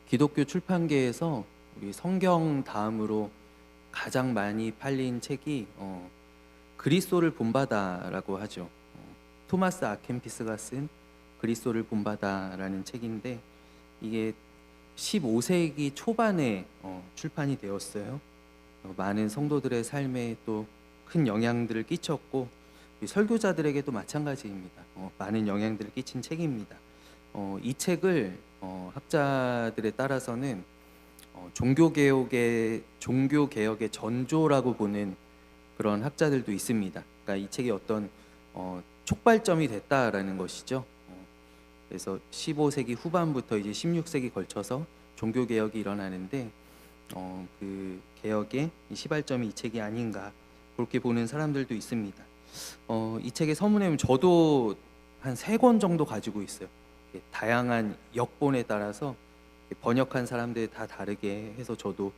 기독교 출판계에서 우리 성경 다음으로 가장 많이 팔린 책이 그리스도를 본받아라고 하죠. 토마스 아켄피스가 쓴 그리스도를 본받아라는 책인데 이게 15세기 초반에 출판이 되었어요. 많은 성도들의 삶에 또 큰 영향들을 끼쳤고 설교자들에게도 마찬가지입니다. 많은 영향들을 끼친 책입니다. 이 책을 학자들에 따라서는 종교개혁의 전조라고 보는 그런 학자들도 있습니다. 그러니까 이 책이 어떤 촉발점이 됐다라는 것이죠. 그래서 15세기 후반부터 이제 16세기 걸쳐서 종교개혁이 일어나는데 그 개혁의 시발점이 이 책이 아닌가 그렇게 보는 사람들도 있습니다. 이 책의 서문에 보면 저도 한 3권 정도 가지고 있어요. 다양한 역본에 따라서 번역한 사람들이 다 다르게 해서 저도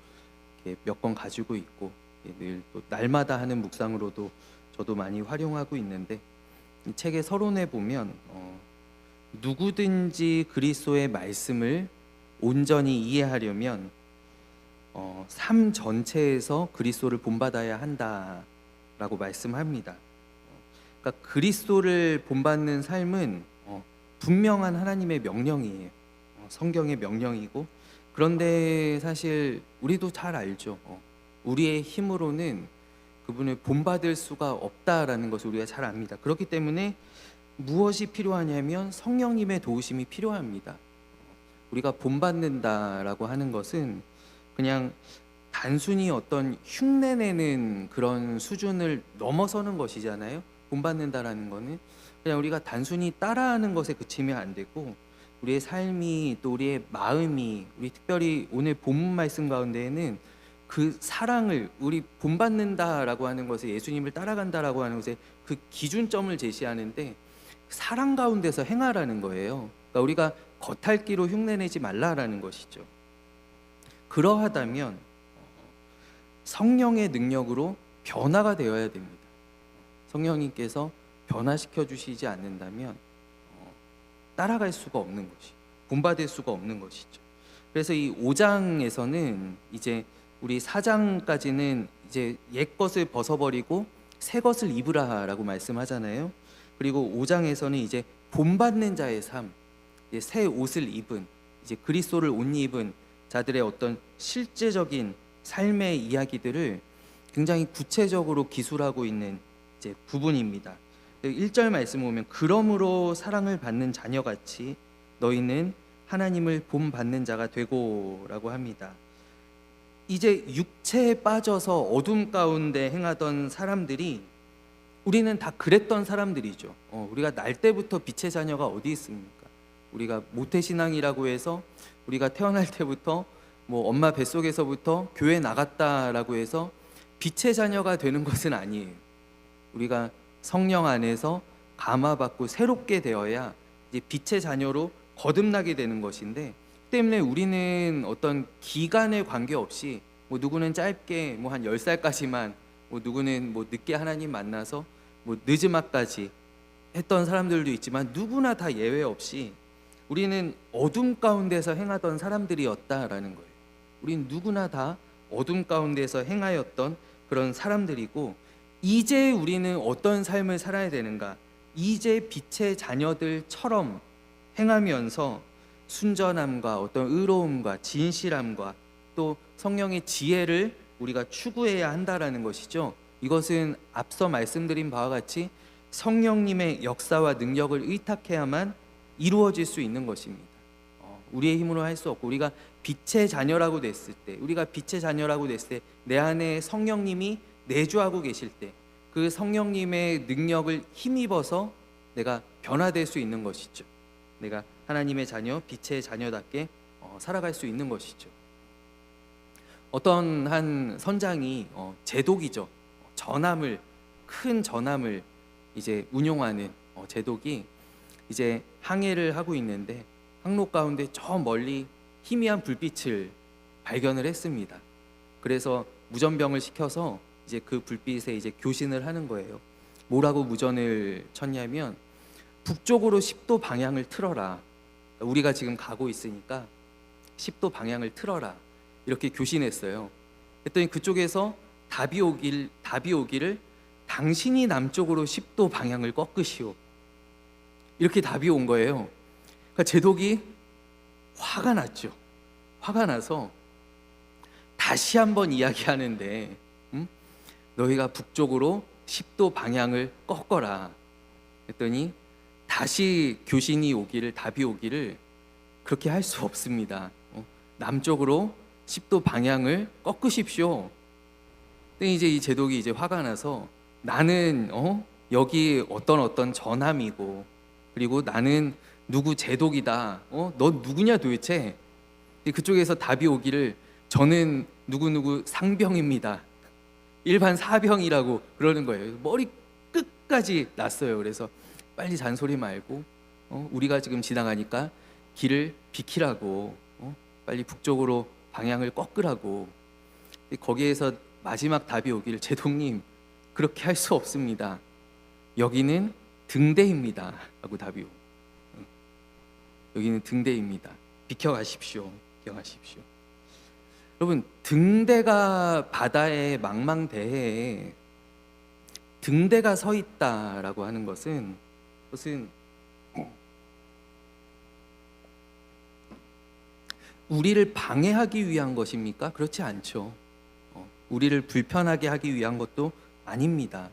몇 권 가지고 있고 늘 또 날마다 하는 묵상으로도 저도 많이 활용하고 있는데 이 책의 서론에 보면 누구든지 그리스도의 말씀을 온전히 이해하려면 삶 전체에서 그리스도를 본받아야 한다라고 말씀합니다. 그러니까 그리스도를 본받는 삶은 분명한 하나님의 명령이에요. 성경의 명령이고, 그런데 사실 우리도 잘 알죠. 우리의 힘으로는 그분을 본받을 수가 없다라는 것을 우리가 잘 압니다. 그렇기 때문에 무엇이 필요하냐면 성령님의 도우심이 필요합니다. 우리가 본받는다라고 하는 것은 그냥 단순히 어떤 흉내내는 그런 수준을 넘어서는 것이잖아요. 본받는다라는 거는 그냥 우리가 단순히 따라하는 것에 그치면 안 되고 우리의 삶이 또 우리의 마음이 우리 특별히 오늘 본문 말씀 가운데에는 그 사랑을 우리 본받는다라고 하는 것에 예수님을 따라간다라고 하는 것에 그 기준점을 제시하는데 사랑 가운데서 행하라는 거예요. 그러니까 우리가 겉핥기로 흉내내지 말라라는 것이죠. 그러하다면 성령의 능력으로 변화가 되어야 됩니다. 성령님께서 변화시켜 주시지 않는다면 따라갈 수가 없는 것이, 본받을 수가 없는 것이죠. 그래서 이 5장에서는 이제 우리 4장까지는 이제 옛 것을 벗어버리고 새 것을 입으라라고 말씀하잖아요. 그리고 5장에서는 이제 본받는 자의 삶, 이제 새 옷을 입은, 이제 그리스도를 옷 입은 자들의 어떤 실제적인 삶의 이야기들을 굉장히 구체적으로 기술하고 있는 이제 부분입니다. 1절 말씀 보면 그러므로 사랑을 받는 자녀같이 너희는 하나님을 본받는 자가 되고라고 합니다. 이제 육체에 빠져서 어둠 가운데 행하던 사람들이 우리는 다 그랬던 사람들이죠. 우리가 날 때부터 빛의 자녀가 어디 있습니까? 우리가 모태신앙이라고 해서 우리가 태어날 때부터 뭐 엄마 뱃속에서부터 교회 나갔다라고 해서 빛의 자녀가 되는 것은 아니에요. 우리가 성령 안에서 감화받고 새롭게 되어야 이제 빛의 자녀로 거듭나게 되는 것인데, 때문에 우리는 어떤 기간에 관계없이 뭐 누구는 짧게 뭐 한 10살까지만, 뭐 누구는 뭐 늦게 하나님 만나서 뭐 늦음막까지 했던 사람들도 있지만 누구나 다 예외 없이 우리는 어둠 가운데서 행하던 사람들이었다라는 거예요. 우린 누구나 다 어둠 가운데서 행하였던 그런 사람들이고, 이제 우리는 어떤 삶을 살아야 되는가? 이제 빛의 자녀들처럼 행하면서 순전함과 어떤 의로움과 진실함과 또 성령의 지혜를 우리가 추구해야 한다라는 것이죠. 이것은 앞서 말씀드린 바와 같이 성령님의 역사와 능력을 의탁해야만 이루어질 수 있는 것입니다. 우리의 힘으로 할 수 없고, 우리가 빛의 자녀라고 됐을 때, 내 안에 성령님이 내주하고 계실 때 그 성령님의 능력을 힘입어서 내가 변화될 수 있는 것이죠. 내가 하나님의 자녀, 빛의 자녀답게 살아갈 수 있는 것이죠. 어떤 한 선장이 제독이죠. 큰 전함을 이제 운용하는 제독이 이제 항해를 하고 있는데 항로 가운데 저 멀리 희미한 불빛을 발견을 했습니다. 그래서 무전병을 시켜서 이제 그 불빛에 이제 교신을 하는 거예요. 뭐라고 무전을 쳤냐면 북쪽으로 10도 방향을 틀어라. 우리가 지금 가고 있으니까 10도 방향을 틀어라. 이렇게 교신했어요. 했더니 그쪽에서 답이 오기를 당신이 남쪽으로 10도 방향을 꺾으시오. 이렇게 답이 온 거예요. 그러니까 제독이 화가 났죠. 화가 나서 다시 한번 이야기하는데 너희가 북쪽으로 10도 방향을 꺾어라. 했더니 다시 교신이 오기를, 답이 오기를 그렇게 할 수 없습니다. 남쪽으로 10도 방향을 꺾으십시오. 근데 이제 이 제독이 이제 화가 나서 나는 여기 어떤 전함이고 그리고 나는 누구 제독이다. 너 누구냐 도대체? 그쪽에서 답이 오기를 저는 누구누구 상병입니다. 일반 사병이라고 그러는 거예요. 머리 끝까지 났어요. 그래서 빨리 잔소리 말고 우리가 지금 지나가니까 길을 비키라고 빨리 북쪽으로 방향을 꺾으라고. 거기에서 마지막 답이 오기를 제독님 그렇게 할 수 없습니다. 여기는 등대입니다. 라고 답이 오고 여기는 등대입니다. 비켜가십시오. 비켜가십시오. 여러분 등대가 바다의 망망대해에 등대가 서 있다라고 하는 것은 우리를 방해하기 위한 것입니까? 그렇지 않죠. 우리를 불편하게 하기 위한 것도 아닙니다.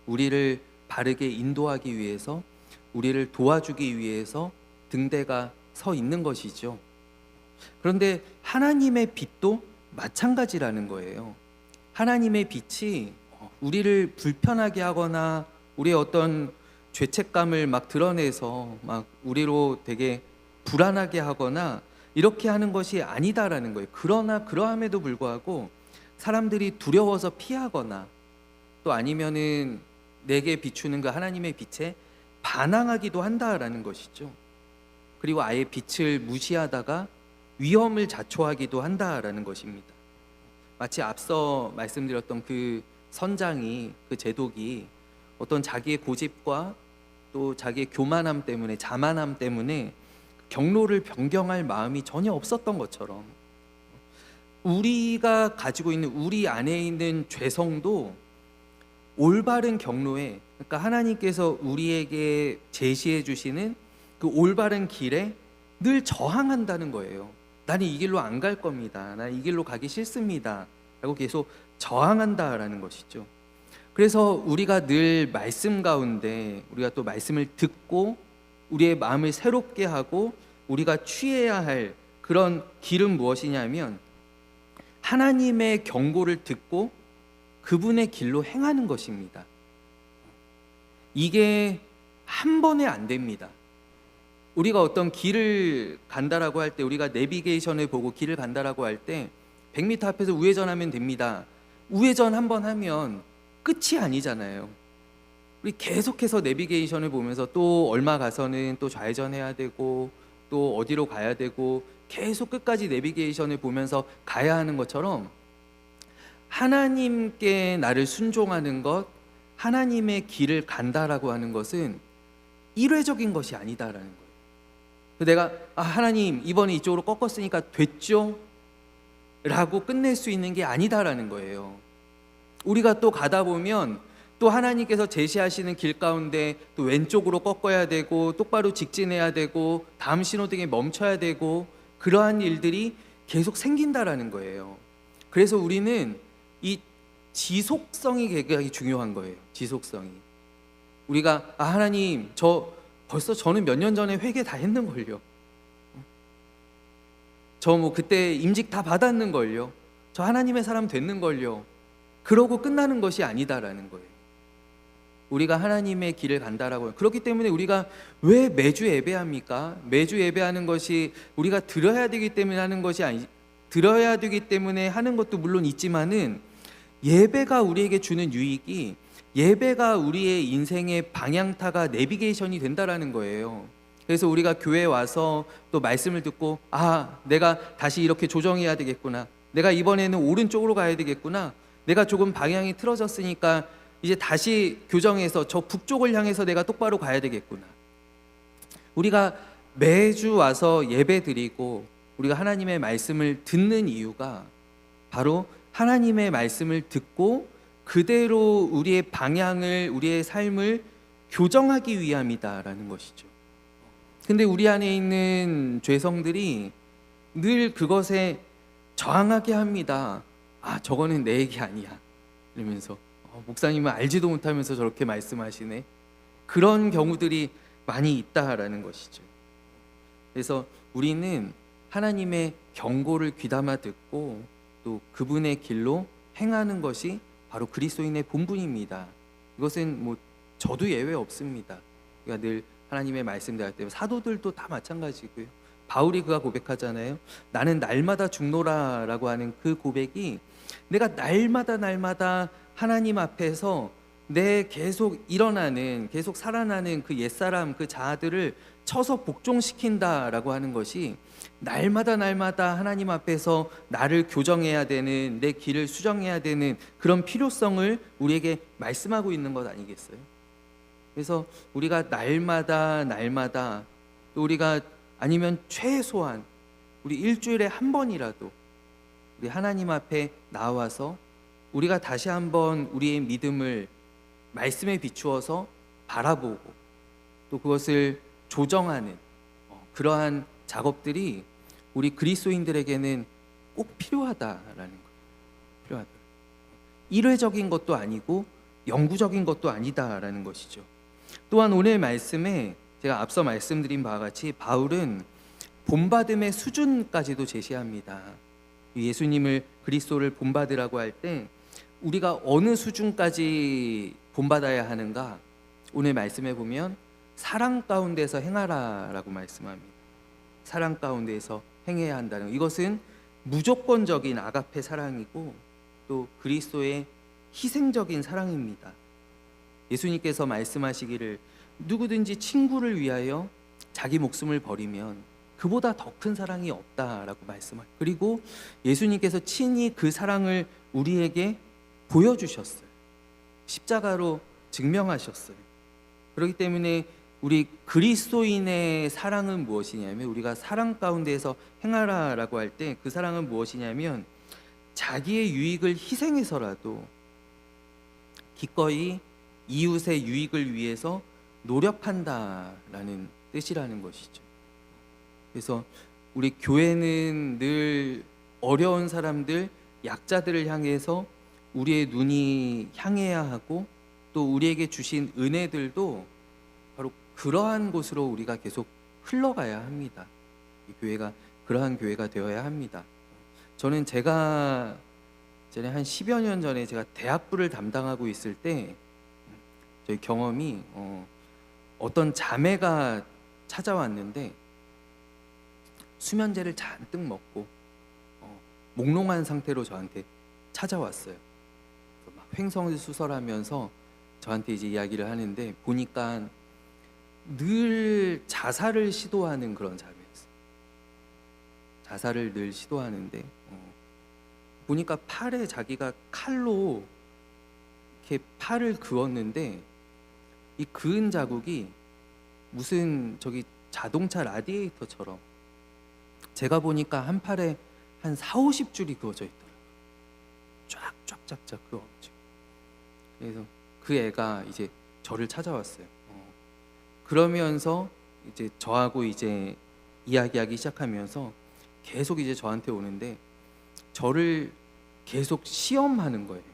우리를 바르게 인도하기 위해서, 우리를 도와주기 위해서 등대가 서 있는 것이죠. 그런데 하나님의 빛도 마찬가지라는 거예요. 하나님의 빛이 우리를 불편하게 하거나 우리의 어떤 죄책감을 막 드러내서 막 우리로 되게 불안하게 하거나 이렇게 하는 것이 아니다라는 거예요. 그러나 그러함에도 불구하고 사람들이 두려워서 피하거나 또 아니면은 내게 비추는 그 하나님의 빛에 반항하기도 한다라는 것이죠. 그리고 아예 빛을 무시하다가 위험을 자초하기도 한다라는 것입니다. 마치 앞서 말씀드렸던 그 선장이, 그 제독이 어떤 자기의 고집과 또 자기의 교만함 때문에, 자만함 때문에 경로를 변경할 마음이 전혀 없었던 것처럼 우리가 가지고 있는, 우리 안에 있는 죄성도 올바른 경로에, 그러니까 하나님께서 우리에게 제시해 주시는 그 올바른 길에 늘 저항한다는 거예요. 나는 이 길로 안 갈 겁니다. 나는 이 길로 가기 싫습니다. 라고 계속 저항한다라는 것이죠. 그래서 우리가 늘 말씀 가운데 우리가 또 말씀을 듣고 우리의 마음을 새롭게 하고 우리가 취해야 할 그런 길은 무엇이냐면 하나님의 경고를 듣고 그분의 길로 행하는 것입니다. 이게 한 번에 안 됩니다. 우리가 어떤 길을 간다라고 할 때, 우리가 내비게이션을 보고 길을 간다라고 할 때 100m 앞에서 우회전하면 됩니다. 우회전 한 번 하면 끝이 아니잖아요. 우리 계속해서 내비게이션을 보면서 또 얼마 가서는 또 좌회전해야 되고 또 어디로 가야 되고 계속 끝까지 내비게이션을 보면서 가야 하는 것처럼 하나님께 나를 순종하는 것, 하나님의 길을 간다라고 하는 것은 일회적인 것이 아니다라는 거예요. 내가 하나님 이번에 이쪽으로 꺾었으니까 됐죠? 라고 끝낼 수 있는 게 아니다라는 거예요. 우리가 또 가다 보면 또 하나님께서 제시하시는 길 가운데 또 왼쪽으로 꺾어야 되고 똑바로 직진해야 되고 다음 신호등에 멈춰야 되고 그러한 일들이 계속 생긴다라는 거예요. 그래서 우리는 이 지속성이 굉장히 중요한 거예요. 지속성이. 우리가 하나님 저는 몇 년 전에 회개 다 했는걸요. 저 그때 임직 다 받았는걸요. 저 하나님의 사람 됐는걸요. 그러고 끝나는 것이 아니다라는 거예요. 우리가 하나님의 길을 간다라고. 그렇기 때문에 우리가 왜 매주 예배합니까? 매주 예배하는 것이 우리가 들어야 되기 때문에 하는 것이 들어야 되기 때문에 하는 것도 물론 있지만은 예배가 우리에게 주는 유익이 예배가 우리의 인생의 방향타가 내비게이션이 된다라는 거예요. 그래서 우리가 교회에 와서 또 말씀을 듣고 내가 다시 이렇게 조정해야 되겠구나. 내가 이번에는 오른쪽으로 가야 되겠구나. 내가 조금 방향이 틀어졌으니까 이제 다시 교정해서 저 북쪽을 향해서 내가 똑바로 가야 되겠구나. 우리가 매주 와서 예배 드리고 우리가 하나님의 말씀을 듣는 이유가 바로 하나님의 말씀을 듣고 그대로 우리의 방향을, 우리의 삶을 교정하기 위함이다라는 것이죠. 근데 우리 안에 있는 죄성들이 늘 그것에 저항하게 합니다. 아, 저거는 내 얘기 아니야 이러면서 목사님은 알지도 못하면서 저렇게 말씀하시네. 그런 경우들이 많이 있다라는 것이죠. 그래서 우리는 하나님의 경고를 귀담아 듣고 또 그분의 길로 행하는 것이 바로 그리스도인의 본분입니다. 이것은 뭐 저도 예외 없습니다. 그러니까 늘 하나님의 말씀대로 할 때 사도들도 다 마찬가지고요. 바울이 그가 고백하잖아요. 나는 날마다 죽노라라고 하는 그 고백이 내가 날마다 하나님 앞에서 내 계속 일어나는, 계속 살아나는 그 옛사람, 그 자아들을 쳐서 복종시킨다라고 하는 것이 날마다 하나님 앞에서 나를 교정해야 되는, 내 길을 수정해야 되는 그런 필요성을 우리에게 말씀하고 있는 것 아니겠어요? 그래서 우리가 날마다 또 우리가 아니면 최소한 우리 일주일에 한 번이라도 우리 하나님 앞에 나와서 우리가 다시 한번 우리의 믿음을 말씀에 비추어서 바라보고 또 그것을 조정하는 그러한 작업들이 우리 그리스도인들에게는 꼭 필요하다라는 거예요. 필요하다. 일회적인 것도 아니고 영구적인 것도 아니다라는 것이죠. 또한 오늘 말씀에 제가 앞서 말씀드린 바와 같이 바울은 본받음의 수준까지도 제시합니다. 예수님을, 그리스도를 본받으라고 할 때 우리가 어느 수준까지 본받아야 하는가? 오늘 말씀에 보면 사랑 가운데서 행하라라고 말씀합니다. 사랑 가운데서 행해야 한다는 것. 이것은 무조건적인 아가페 사랑이고 또 그리스도의 희생적인 사랑입니다. 예수님께서 말씀하시기를 누구든지 친구를 위하여 자기 목숨을 버리면 그보다 더 큰 사랑이 없다라고 말씀하시고, 그리고 예수님께서 친히 그 사랑을 우리에게 보여주셨어요. 십자가로 증명하셨어요. 그렇기 때문에 우리 그리스도인의 사랑은 무엇이냐면, 우리가 사랑 가운데서 행하라라고 할 때 그 사랑은 무엇이냐면 자기의 유익을 희생해서라도 기꺼이 이웃의 유익을 위해서 노력한다라는 뜻이라는 것이죠. 그래서 우리 교회는 늘 어려운 사람들, 약자들을 향해서 우리의 눈이 향해야 하고 또 우리에게 주신 은혜들도 바로 그러한 곳으로 우리가 계속 흘러가야 합니다. 이 교회가 그러한 교회가 되어야 합니다. 저는 제가 전에 한 10여 년 전에 제가 대학부를 담당하고 있을 때 저희 경험이 어떤 자매가 찾아왔는데 수면제를 잔뜩 먹고 몽롱한 상태로 저한테 찾아왔어요. 막 횡설수설하면서 저한테 이제 이야기를 하는데 보니까 늘 자살을 시도하는 그런 자매였어요. 자살을 늘 시도하는데 보니까 팔에 자기가 칼로 이렇게 팔을 그었는데 이 그은 자국이 무슨 저기 자동차 라디에이터처럼 제가 보니까 한 팔에 한 40-50줄이 그어져 있더라고요. 쫙쫙쫙쫙 그어가지고. 그래서 그 애가 이제 저를 찾아왔어요. 그러면서 이제 저하고 이제 이야기하기 시작하면서 계속 이제 저한테 오는데 저를 계속 시험하는 거예요.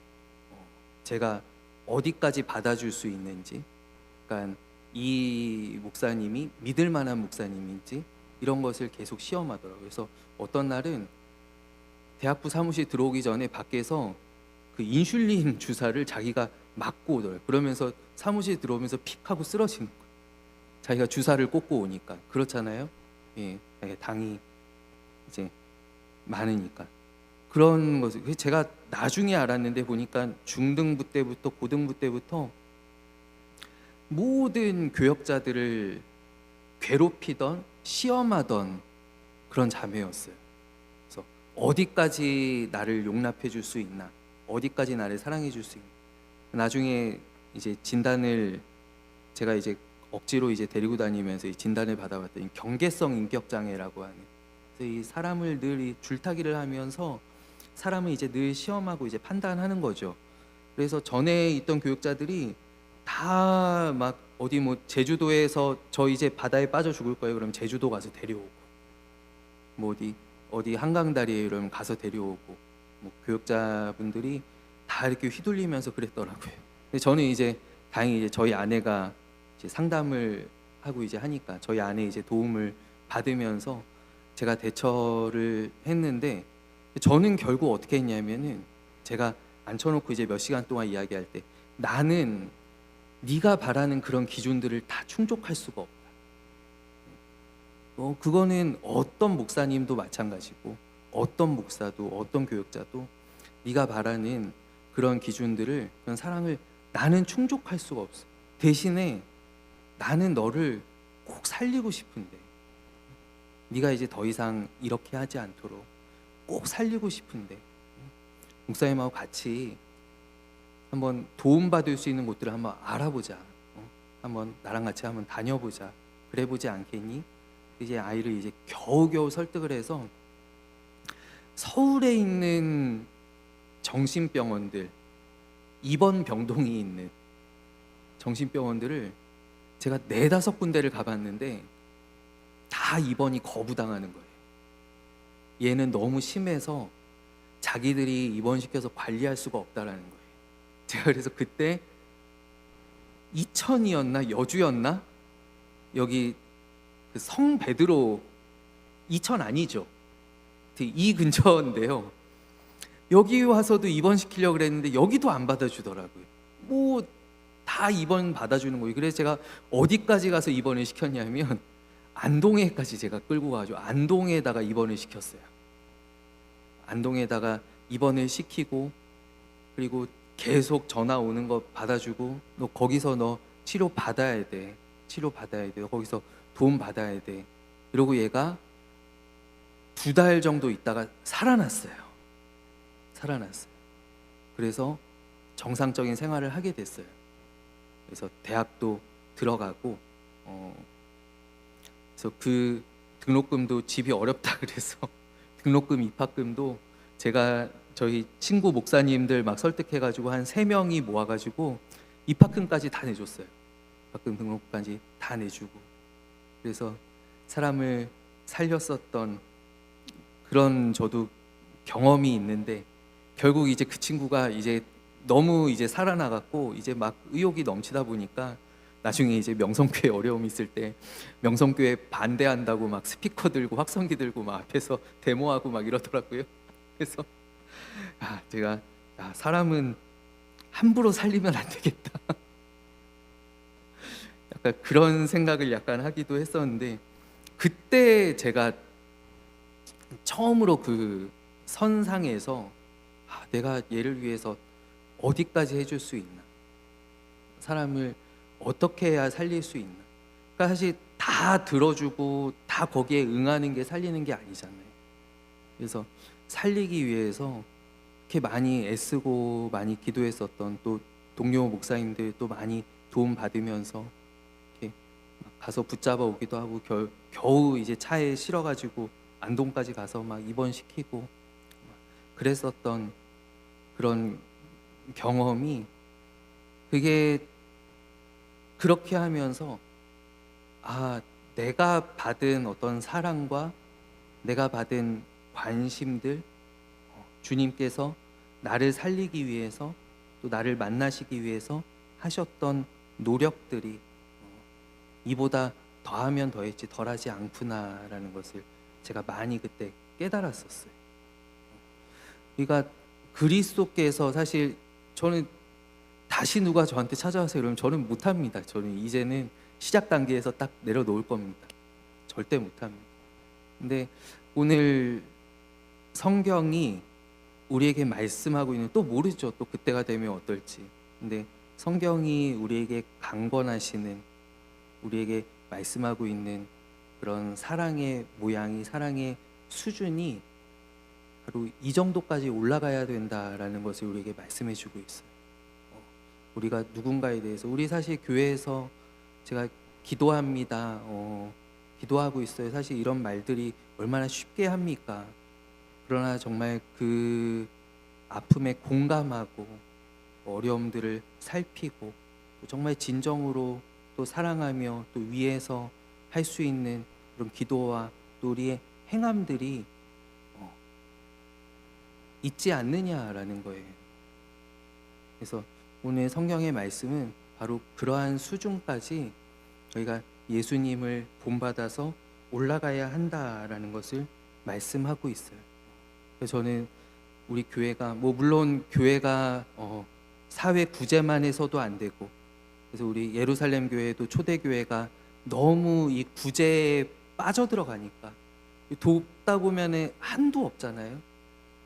제가 어디까지 받아줄 수 있는지, 그러니까 이 목사님이 믿을 만한 목사님인지 이런 것을 계속 시험하더라고요. 그래서 어떤 날은 대학부 사무실 들어오기 전에 밖에서 그 인슐린 주사를 자기가 맞고 오더라고요. 그러면서 사무실 들어오면서 픽 하고 쓰러지는 거예요. 자기가 주사를 꽂고 오니까. 그렇잖아요. 예, 당이 이제 많으니까. 그런 것을 제가 나중에 알았는데 보니까 중등부 때부터 고등부 때부터 모든 교역자들을 괴롭히던 시험하던 그런 자매였어요. 그래서 어디까지 나를 용납해 줄 수 있나, 어디까지 나를 사랑해 줄 수 있나. 나중에 이제 진단을 제가 이제 억지로 이제 데리고 다니면서 이 진단을 받아봤더니 경계성 인격 장애라고 하는 이 사람을 늘 이 줄타기를 하면서 사람을 이제 늘 시험하고 이제 판단하는 거죠. 그래서 전에 있던 교육자들이 다 막 어디 뭐 제주도에서 저 이제 바다에 빠져 죽을 거예요. 그럼 제주도 가서 데려오고, 뭐 어디 한강 다리에 이러면 가서 데려오고, 뭐 교육자분들이 다 이렇게 휘둘리면서 그랬더라고요. 근데 저는 이제 다행히 이제 저희 아내가 이제 상담을 하고 이제 하니까 저희 아내 이제 도움을 받으면서 제가 대처를 했는데, 저는 결국 어떻게 했냐면은 제가 앉혀놓고 이제 몇 시간 동안 이야기할 때, 나는 네가 바라는 그런 기준들을 다 충족할 수가 없다. 그거는 어떤 목사님도 마찬가지고 어떤 목사도 어떤 교육자도 네가 바라는 그런 기준들을, 그런 사랑을 나는 충족할 수가 없어. 대신에 나는 너를 꼭 살리고 싶은데, 네가 이제 더 이상 이렇게 하지 않도록 꼭 살리고 싶은데, 목사님하고 같이 한번 도움받을 수 있는 곳들을 한번 알아보자. 한번 나랑 같이 한번 다녀보자. 그래 보지 않겠니? 이제 아이를 이제 겨우겨우 설득을 해서 서울에 있는 정신병원들, 입원 병동이 있는 정신병원들을 제가 4-5군데를 가봤는데 다 입원이 거부당하는 거예요. 얘는 너무 심해서 자기들이 입원시켜서 관리할 수가 없다라는 거예요. 제가 그래서 그때 이천이었나 여주였나, 여기 그 성 베드로, 이천 아니죠, 이 근처인데요. 여기 와서도 입원시키려고 그랬는데 여기도 안 받아주더라고요. 뭐 다 입원 받아주는 거예요. 그래서 제가 어디까지 가서 입원을 시켰냐면 안동에까지 제가 끌고 가가지고 안동에다가 입원을 시켰어요. 안동에다가 입원을 시키고, 그리고 계속 전화 오는 거 받아주고, 너 거기서 너 치료 받아야 돼. 치료 받아야 돼. 거기서 도움 받아야 돼. 이러고 얘가 2달 정도 있다가 살아났어요. 그래서 정상적인 생활을 하게 됐어요. 그래서 대학도 들어가고, 그래서 그 등록금도 집이 어렵다 그래서 등록금 입학금도 제가 저희 친구 목사님들 막 설득해가지고 한 3명이 모아가지고 입학금까지 다 내줬어요. 입학금 등록금까지 다 내주고, 그래서 사람을 살렸었던 그런 저도 경험이 있는데, 결국 이제 그 친구가 이제 너무 이제 살아나갔고 이제 막 의욕이 넘치다 보니까 나중에 이제 명성교회 어려움이 있을 때 명성교회 반대한다고 막 스피커 들고 확성기 들고 막 앞에서 데모하고 막 이러더라고요. 그래서 제가 사람은 함부로 살리면 안 되겠다. 약간 그런 생각을 약간 하기도 했었는데, 그때 제가 처음으로 그 선상에서 내가 얘를 위해서 어디까지 해줄 수 있나, 사람을 어떻게 해야 살릴 수 있나. 그러니까 사실 다 들어주고 다 거기에 응하는 게 살리는 게 아니잖아요. 그래서 살리기 위해서 이렇게 많이 애쓰고 많이 기도했었던 또 동료 목사님들 또 많이 도움 받으면서 이렇게 가서 붙잡아 오기도 하고, 겨우 이제 차에 실어가지고 안동까지 가서 막 입원시키고 그랬었던 그런 경험이, 그게 그렇게 하면서 내가 받은 어떤 사랑과 내가 받은 관심들, 주님께서 나를 살리기 위해서 또 나를 만나시기 위해서 하셨던 노력들이 이보다 더하면 더했지 덜하지 않구나라는 것을 제가 많이 그때 깨달았었어요. 그러니까 그리스도께서, 사실 저는 다시 누가 저한테 찾아와서 이러면 저는 못합니다. 저는 이제는 시작 단계에서 딱 내려놓을 겁니다. 절대 못합니다. 근데 오늘 성경이 우리에게 말씀하고 있는, 또 모르죠, 또 그때가 되면 어떨지. 근데 성경이 우리에게 강권하시는, 우리에게 말씀하고 있는 그런 사랑의 모양이, 사랑의 수준이 바로 이 정도까지 올라가야 된다라는 것을 우리에게 말씀해 주고 있어요. 우리가 누군가에 대해서, 우리 사실 교회에서 제가 기도합니다, 기도하고 있어요. 사실 이런 말들이 얼마나 쉽게 합니까? 그러나 정말 그 아픔에 공감하고 어려움들을 살피고 또 정말 진정으로 또 사랑하며 또 위에서 할 수 있는 그런 기도와 또 우리의 행함들이 있지 않느냐라는 거예요. 그래서 오늘 성경의 말씀은 바로 그러한 수준까지 저희가 예수님을 본받아서 올라가야 한다라는 것을 말씀하고 있어요. 그래서 저는 우리 교회가 물론 교회가 사회 구제만 해서도 안 되고, 그래서 우리 예루살렘 교회도 초대교회가 너무 이 구제에 빠져들어가니까 돕다 보면은 한도 없잖아요.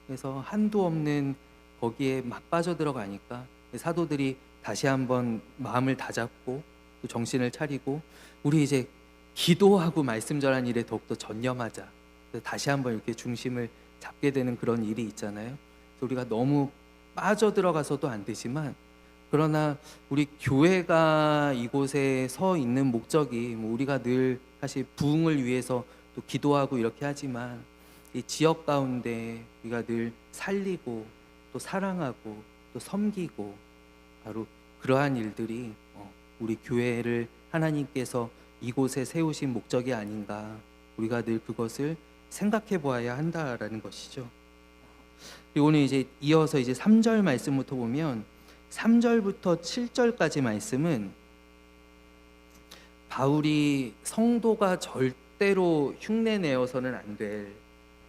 그래서 한도 없는 거기에 막 빠져들어가니까 사도들이 다시 한번 마음을 다잡고 또 정신을 차리고 우리 이제 기도하고 말씀 전하는 일에 더욱더 전념하자. 다시 한번 이렇게 중심을 잡게 되는 그런 일이 있잖아요. 그래서 우리가 너무 빠져들어가서도 안 되지만, 그러나 우리 교회가 이곳에 서 있는 목적이 우리가 늘 사실 부흥을 위해서 또 기도하고 이렇게 하지만 이 지역 가운데 우리가 늘 살리고 또 사랑하고 또 섬기고 바로 그러한 일들이 우리 교회를 하나님께서 이곳에 세우신 목적이 아닌가, 우리가 늘 그것을 생각해 보아야 한다라는 것이죠. 그리고 오늘 이제 이어서 이제 3절 말씀부터 보면 3절부터 7절까지 말씀은 바울이 성도가 절대로 흉내내어서는 안 될,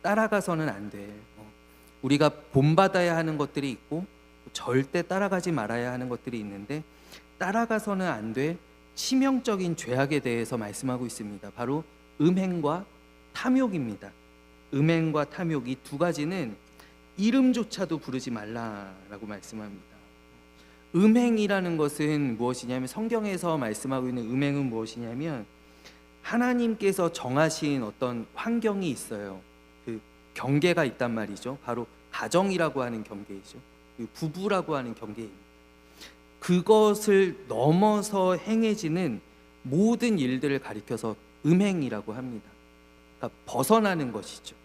따라가서는 안 될, 우리가 본받아야 하는 것들이 있고 절대 따라가지 말아야 하는 것들이 있는데 따라가서는 안 될 치명적인 죄악에 대해서 말씀하고 있습니다. 바로 음행과 탐욕입니다. 음행과 탐욕, 이 두 가지는 이름조차도 부르지 말라라고 말씀합니다. 음행이라는 것은 무엇이냐면, 성경에서 말씀하고 있는 음행은 무엇이냐면 하나님께서 정하신 어떤 환경이 있어요. 그 경계가 있단 말이죠. 바로 가정이라고 하는 경계이죠. 부부라고 하는 경계입니다. 그것을 넘어서 행해지는 모든 일들을 가리켜서 음행이라고 합니다. 그러니까 벗어나는 것이죠.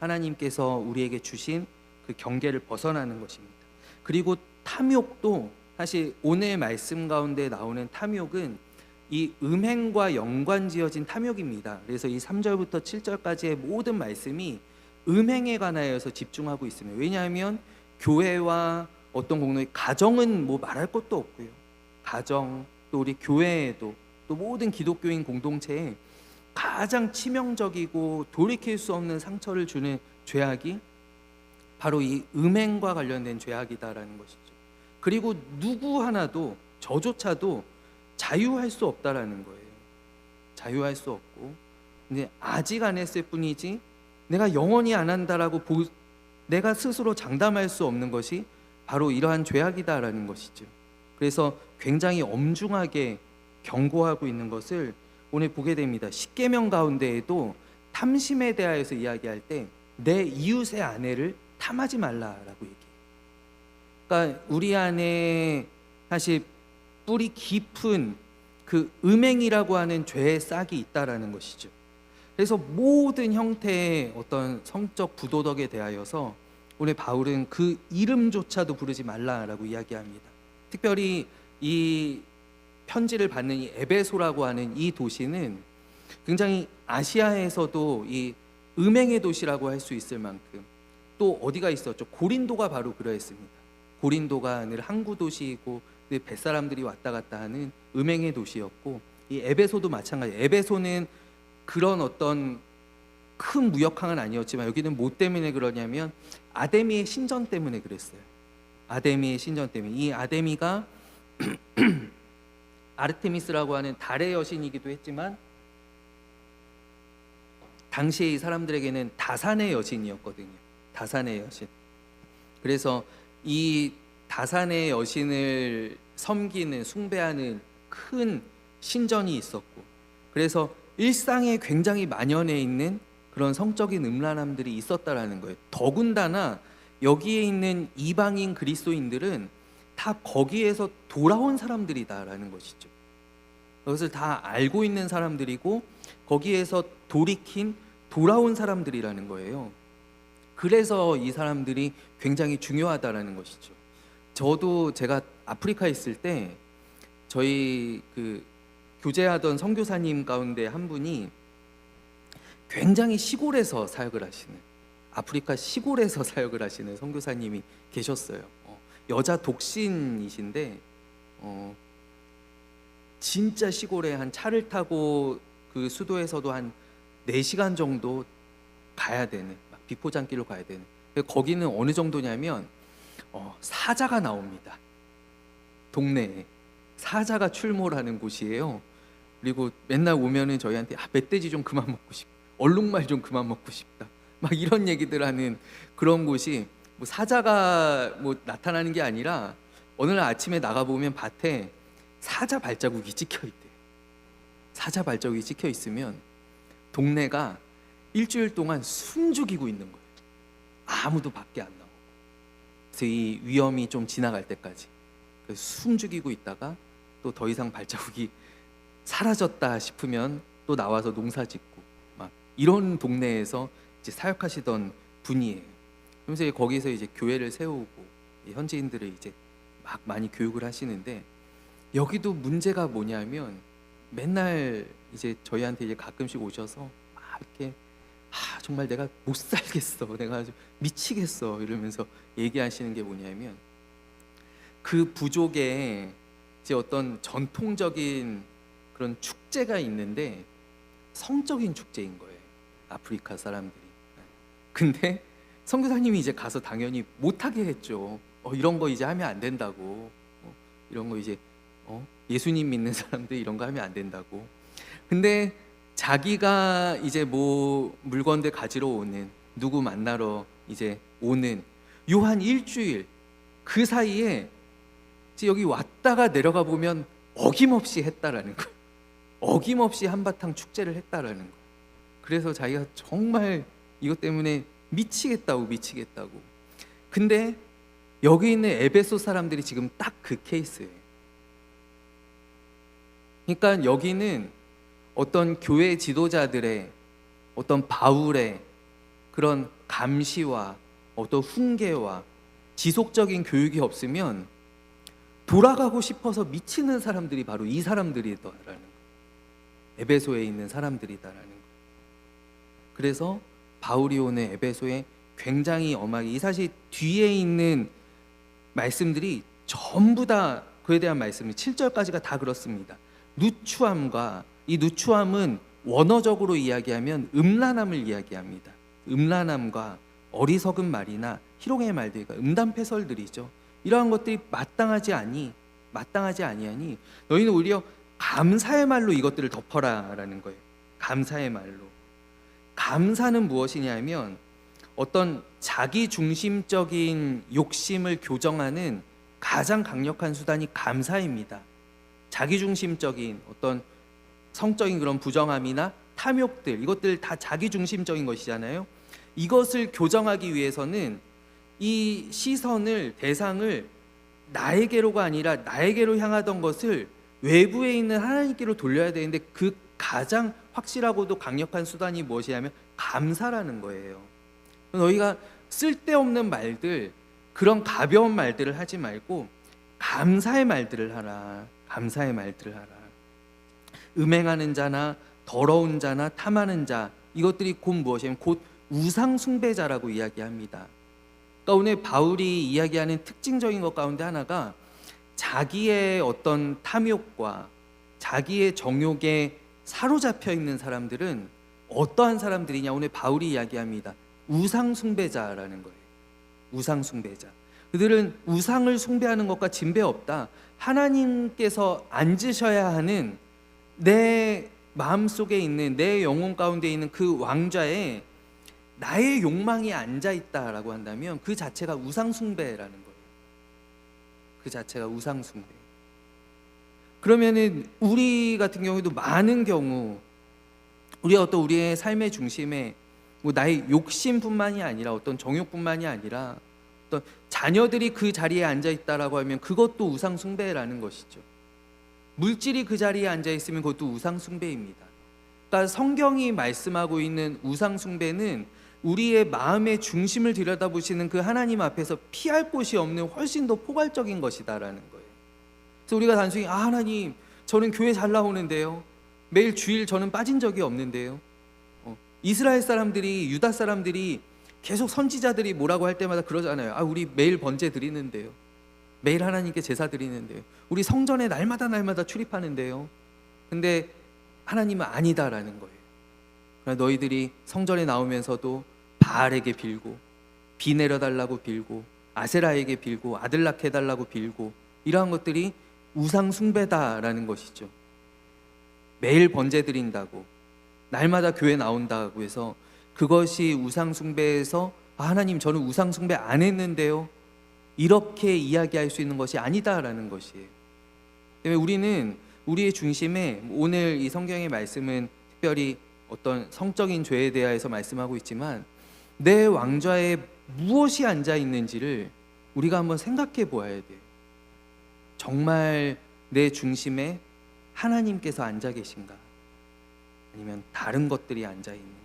하나님께서 우리에게 주신 그 경계를 벗어나는 것입니다. 그리고 탐욕도 사실 오늘 말씀 가운데 나오는 탐욕은 이 음행과 연관지어진 탐욕입니다. 그래서 이 3절부터 7절까지의 모든 말씀이 음행에 관하여서 집중하고 있습니다. 왜냐하면 교회와 어떤 공동의 가정은 말할 것도 없고요. 가정, 또 우리 교회에도 또 모든 기독교인 공동체에 가장 치명적이고 돌이킬 수 없는 상처를 주는 죄악이 바로 이 음행과 관련된 죄악이다라는 것이죠. 그리고 누구 하나도, 저조차도 자유할 수 없다라는 거예요. 자유할 수 없고, 근데 아직 안 했을 뿐이지 내가 영원히 안 한다라고 내가 스스로 장담할 수 없는 것이 바로 이러한 죄악이다라는 것이죠. 그래서 굉장히 엄중하게 경고하고 있는 것을 오늘 보게 됩니다. 십계명 가운데에도 탐심에 대하여서 이야기할 때 내 이웃의 아내를 탐하지 말라라고 얘기해요. 그러니까 우리 안에 사실 뿌리 깊은 그 음행이라고 하는 죄의 싹이 있다라는 것이죠. 그래서 모든 형태의 어떤 성적 부도덕에 대하여서 오늘 바울은 그 이름조차도 부르지 말라라고 이야기합니다. 특별히 이 편지를 받는 이 에베소라고 하는 이 도시는 굉장히 아시아에서도 이 음행의 도시라고 할 수 있을 만큼, 또 어디가 있었죠? 고린도가 바로 그러했습니다. 고린도가 늘 항구 도시이고 늘 뱃사람들이 왔다 갔다 하는 음행의 도시였고, 이 에베소도 마찬가지예요. 에베소는 그런 어떤 큰 무역항은 아니었지만 여기는 뭐 때문에 그러냐면 아데미의 신전 때문에 그랬어요. 아데미의 신전 때문에. 이 아데미가 아르테미스라고 하는 달의 여신이기도 했지만 당시에 이 사람들에게는 다산의 여신이었거든요. 다산의 여신. 그래서 이 다산의 여신을 섬기는, 숭배하는 큰 신전이 있었고, 그래서 일상에 굉장히 만연해 있는 그런 성적인 음란함들이 있었다라는 거예요. 더군다나 여기에 있는 이방인 그리스도인들은 다 거기에서 돌아온 사람들이다라는 것이죠. 그것을 다 알고 있는 사람들이고 거기에서 돌아온 사람들이라는 거예요. 그래서 이 사람들이 굉장히 중요하다라는 것이죠. 저도 제가 아프리카에 있을 때 저희 그 교제하던 선교사님 가운데 한 분이 굉장히 시골에서 사역을 하시는, 아프리카 시골에서 사역을 하시는 선교사님이 계셨어요. 여자 독신이신데 진짜 시골에 한 차를 타고 그 수도에서도 한 4시간 정도 가야 되는, 막 비포장길로 가야 되는. 거기는 어느 정도냐면 사자가 나옵니다. 동네에 사자가 출몰하는 곳이에요. 그리고 맨날 오면은 저희한테 멧돼지 좀 그만 먹고 싶다, 얼룩말 좀 그만 먹고 싶다, 막 이런 얘기들 하는 그런 곳이, 뭐 사자가 뭐 나타나는 게 아니라 어느 날 아침에 나가 보면 밭에 사자 발자국이 찍혀 있대요. 사자 발자국이 찍혀 있으면 동네가 일주일 동안 숨죽이고 있는 거예요. 아무도 밖에 안 나오고. 그래서 이 위험이 좀 지나갈 때까지 숨죽이고 있다가 또 더 이상 발자국이 사라졌다 싶으면 또 나와서 농사 짓고, 막 이런 동네에서 이제 사역하시던 분이에요. 그러면서 거기서 이제 교회를 세우고 현지인들을 이제 막 많이 교육을 하시는데, 여기도 문제가 뭐냐면 맨날 이제 저희한테 이제 가끔씩 오셔서 막 이렇게 정말 내가 못 살겠어, 내가 아주 미치겠어 이러면서 얘기하시는 게 뭐냐면, 그 부족에 이제 어떤 전통적인 그런 축제가 있는데 성적인 축제인 거예요, 아프리카 사람들이. 근데 선교사님이 이제 가서 당연히 못하게 했죠. 이런 거 이제 하면 안 된다고. 이런 거 이제 예수님 믿는 사람들 이런 거 하면 안 된다고. 근데 자기가 이제 뭐 물건들 가지러 오는, 누구 만나러 이제 오는 요 한 일주일 그 사이에 이제 여기 왔다가 내려가 보면 어김없이 했다라는 거예요. 어김없이 한바탕 축제를 했다라는 거예요. 그래서 자기가 정말 이것 때문에 미치겠다고. 근데 여기 있는 에베소 사람들이 지금 딱 그 케이스예요. 그러니까 여기는 어떤 교회 지도자들의 어떤 바울의 그런 감시와 어떤 훈계와 지속적인 교육이 없으면 돌아가고 싶어서 미치는 사람들이 바로 이 사람들이더라는 거예요. 에베소에 있는 사람들이다라는 거예요. 그래서 바울이 오는 에베소에 굉장히 엄하게, 이 사실 뒤에 있는 말씀들이 전부 다 그에 대한 말씀이 7절까지가 다 그렇습니다. 누추함과, 이 누추함은 원어적으로 이야기하면 음란함을 이야기합니다. 음란함과 어리석은 말이나 희롱의 말들, 음담패설들이죠. 이러한 것들이 마땅하지 아니하니 너희는 오히려 감사의 말로 이것들을 덮어라라는 거예요. 감사의 말로. 감사는 무엇이냐면 어떤 자기 중심적인 욕심을 교정하는 가장 강력한 수단이 감사입니다. 자기 중심적인 어떤 성적인 그런 부정함이나 탐욕들, 이것들 다 자기 중심적인 것이잖아요. 이것을 교정하기 위해서는 이 시선을, 대상을 나에게로가 아니라 나에게로 향하던 것을 외부에 있는 하나님께로 돌려야 되는데, 그 가장 확실하고도 강력한 수단이 무엇이냐면 감사라는 거예요. 너희가 쓸데없는 말들, 그런 가벼운 말들을 하지 말고 감사의 말들을 하라. 감사의 말들을 하라. 음행하는 자나 더러운 자나 탐하는 자, 이것들이 곧 무엇이냐면 곧 우상 숭배자라고 이야기합니다. 그러니까 오늘 바울이 이야기하는 특징적인 것 가운데 하나가 자기의 어떤 탐욕과 자기의 정욕에 사로잡혀 있는 사람들은 어떠한 사람들이냐, 오늘 바울이 이야기합니다. 우상 숭배자라는 거예요. 우상 숭배자. 그들은 우상을 숭배하는 것과 진배 없다. 하나님께서 앉으셔야 하는 내 마음속에 있는, 내 영혼 가운데 있는 그 왕좌에 나의 욕망이 앉아있다라고 한다면 그 자체가 우상숭배라는 거예요. 그 자체가 우상숭배. 그러면은 우리 같은 경우에도 많은 경우 우리가 어떤 우리의 삶의 중심에 뭐 나의 욕심뿐만이 아니라 어떤 정욕뿐만이 아니라 어떤 자녀들이 그 자리에 앉아있다라고 하면 그것도 우상숭배라는 것이죠. 물질이 그 자리에 앉아 있으면 그것도 우상 숭배입니다. 그러니까 성경이 말씀하고 있는 우상 숭배는 우리의 마음의 중심을 들여다보시는 그 하나님 앞에서 피할 곳이 없는 훨씬 더 포괄적인 것이다라는 거예요. 그래서 우리가 단순히 하나님, 저는 교회 잘 나오는데요, 매일 주일 저는 빠진 적이 없는데요, 이스라엘 사람들이, 유다 사람들이 계속 선지자들이 뭐라고 할 때마다 그러잖아요. 우리 매일 번제 드리는데요, 매일 하나님께 제사 드리는데요, 우리 성전에 날마다 출입하는데요. 근데 하나님은 아니다라는 거예요. 그러니까 너희들이 성전에 나오면서도 바알에게 빌고, 비 내려달라고 빌고, 아세라에게 빌고, 아들 낳게 해달라고 빌고, 이러한 것들이 우상 숭배다라는 것이죠. 매일 번제 드린다고, 날마다 교회 나온다고 해서 그것이 우상 숭배에서 하나님, 저는 우상 숭배 안 했는데요, 이렇게 이야기할 수 있는 것이 아니다라는 것이에요. 때문에 우리는 우리의 중심에, 오늘 이 성경의 말씀은 특별히 어떤 성적인 죄에 대하여서 말씀하고 있지만, 내 왕좌에 무엇이 앉아 있는지를 우리가 한번 생각해 보아야 돼요. 정말 내 중심에 하나님께서 앉아 계신가? 아니면 다른 것들이 앉아 있는가?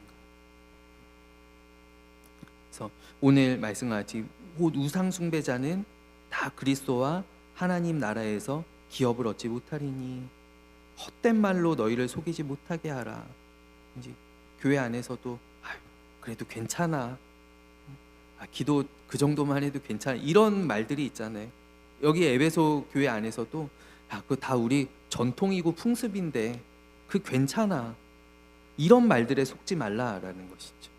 그래서 오늘 말씀같이 우상 숭배자는 다 그리스도와 하나님 나라에서 기업을 얻지 못하리니 헛된 말로 너희를 속이지 못하게 하라. 이제 교회 안에서도 그래도 괜찮아, 기도 그 정도만 해도 괜찮아, 이런 말들이 있잖아요. 여기 에베소 교회 안에서도 그거 다 우리 전통이고 풍습인데 그 괜찮아, 이런 말들에 속지 말라라는 것이죠.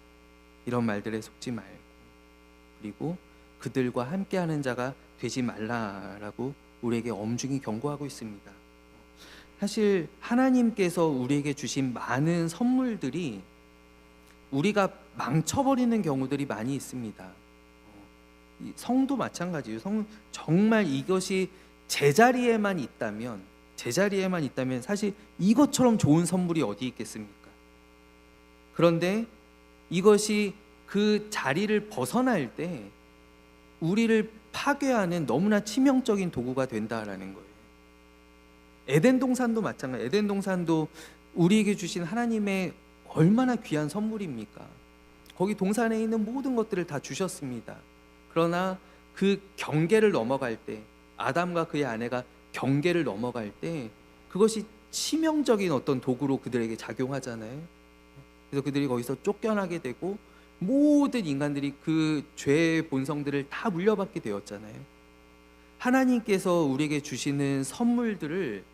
이런 말들에 속지 말고, 그리고 그들과 함께하는 자가 되지 말라라고 우리에게 엄중히 경고하고 있습니다. 사실 하나님께서 우리에게 주신 많은 선물들이 우리가 망쳐버리는 경우들이 많이 있습니다. 성도 마찬가지예요. 정말 이것이 제자리에만 있다면 사실 이것처럼 좋은 선물이 어디 있겠습니까? 그런데 이것이 그 자리를 벗어날 때 우리를 파괴하는 너무나 치명적인 도구가 된다라는 거예요. 에덴 동산도 마찬가지예요. 에덴 동산도 우리에게 주신 하나님의 얼마나 귀한 선물입니까? 거기 동산에 있는 모든 것들을 다 주셨습니다. 그러나 그 경계를 넘어갈 때, 아담과 그의 아내가 경계를 넘어갈 때 그것이 치명적인 어떤 도구로 그들에게 작용하잖아요. 그래서 그들이 거기서 쫓겨나게 되고 모든 인간들이 그 죄의 본성들을 다 물려받게 되었잖아요. 하나님께서 우리에게 주시는 선물들을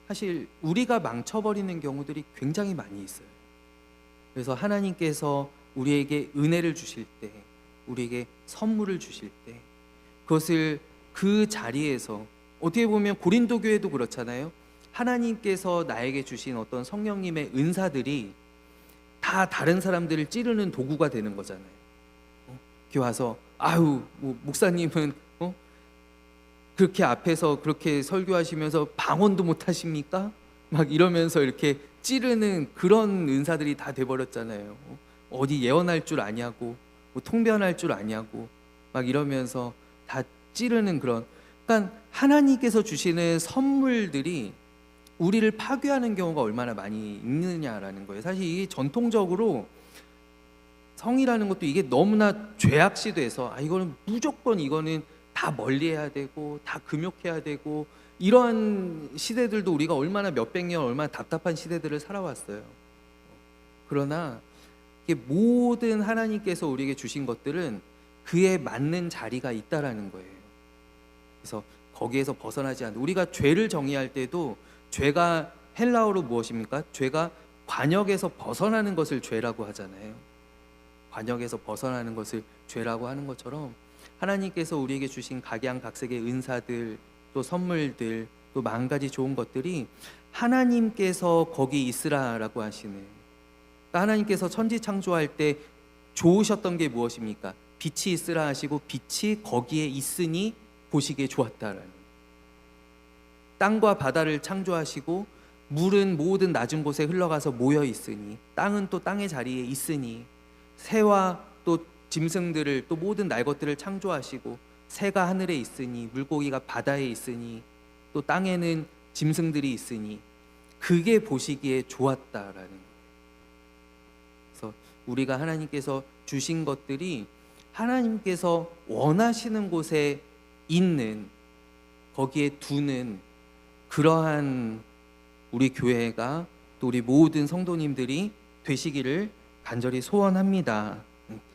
사실 우리가 망쳐버리는 경우들이 굉장히 많이 있어요. 그래서 하나님께서 우리에게 은혜를 주실 때, 우리에게 선물을 주실 때, 그것을 그 자리에서, 어떻게 보면 고린도 교회도 그렇잖아요. 하나님께서 나에게 주신 어떤 성령님의 은사들이 다 다른 사람들을 찌르는 도구가 되는 거잖아요. 이렇게 와서 목사님은 그렇게 앞에서 그렇게 설교하시면서 방언도 못 하십니까? 막 이러면서 이렇게 찌르는 그런 은사들이 다 돼버렸잖아요. 어디 예언할 줄 아냐고, 통변할 줄 아냐고 막 이러면서 다 찌르는 그런. 그러니까 하나님께서 주시는 선물들이 우리를 파괴하는 경우가 얼마나 많이 있느냐라는 거예요. 사실 이게 전통적으로 성이라는 것도 이게 너무나 죄악시돼서 이거는 무조건 이거는 다 멀리해야 되고 다 금욕해야 되고, 이러한 시대들도 우리가 얼마나 몇백 년 얼마나 답답한 시대들을 살아왔어요. 그러나 이게 모든 하나님께서 우리에게 주신 것들은 그에 맞는 자리가 있다라는 거예요. 그래서 거기에서 벗어나지 않는, 우리가 죄를 정의할 때도 죄가 헬라어로 무엇입니까? 죄가 관역에서 벗어나는 것을 죄라고 하잖아요. 관역에서 벗어나는 것을 죄라고 하는 것처럼 하나님께서 우리에게 주신 각양각색의 은사들, 또 선물들, 또 만 가지 좋은 것들이 하나님께서 거기 있으라라고 하시는, 그러니까 하나님께서 천지 창조할 때 좋으셨던 게 무엇입니까? 빛이 있으라 하시고 빛이 거기에 있으니 보시기에 좋았다라는, 땅과 바다를 창조하시고 물은 모든 낮은 곳에 흘러가서 모여 있으니, 땅은 또 땅의 자리에 있으니, 새와 또 짐승들을, 또 모든 날 것들을 창조하시고, 새가 하늘에 있으니, 물고기가 바다에 있으니, 또 땅에는 짐승들이 있으니 그게 보시기에 좋았다라는 거예요. 그래서 우리가 하나님께서 주신 것들이 하나님께서 원하시는 곳에 있는, 거기에 두는 그러한 우리 교회가 또 우리 모든 성도님들이 되시기를 간절히 소원합니다.